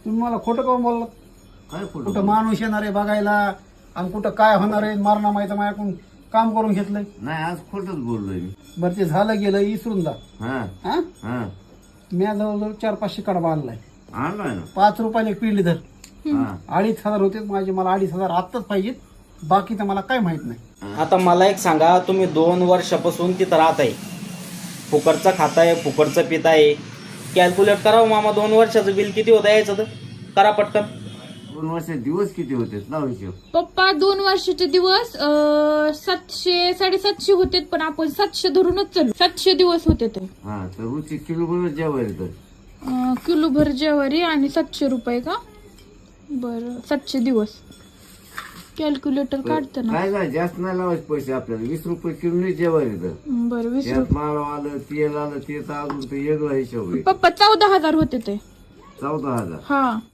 तुम्ही मला खोटं का बोललात? काय कुठं फोटो माणूस येणार आहे बघायला आणि कुठं काय होणार आहे मारणा माहिती माझ्याकडून काम करून घेतलंय. नाही आज खोटच बोललोय मी. बरं ते झालं गेलं विसरून जा. हा हा हा मी जवळजवळ 400-500 कडबा आणलाय. आणलाय ना. 5 रुपयाला एक पिंडी धर. हा 2,500 होते माझे, मला 2,500 आत्ताच पाहिजेत. बाकी तर मला काय माहित नाही. आता मला एक सांगा, तुम्ही 2 वर्षापासून तिथं राहताय, फुकटचं खाताय, फुकटचं पिताय, कॅल्क्युलेट करावं मामा 2 वर्षाचं बिल किती होतं यायचं तर करा पटकन. 2 वर्षाचे दिवस किती होते ना हिशोब? पप्पा 2 वर्षाचे दिवस 700-750 होते, पण आपण 700 धरूनच चालू. 700 दिवस होते ते. हा तर रोजची किलो भर जेवायला येतं. किलो भर ज्वारी आणि 700 रुपये का? बरं 700 दिवस. कॅल्क्युलेटर काढतं ना. काय नाही जास्त नाही लावायचे पैसे आपल्याला. 20 रुपये किलो नाही जेवायला येतं. बरं 20 त्यात माळ आलं, तेल आलं, ते तर अजून ते वेगळा हिशोब आहे. पप्पा 14,000 होते ते. 14,000. हा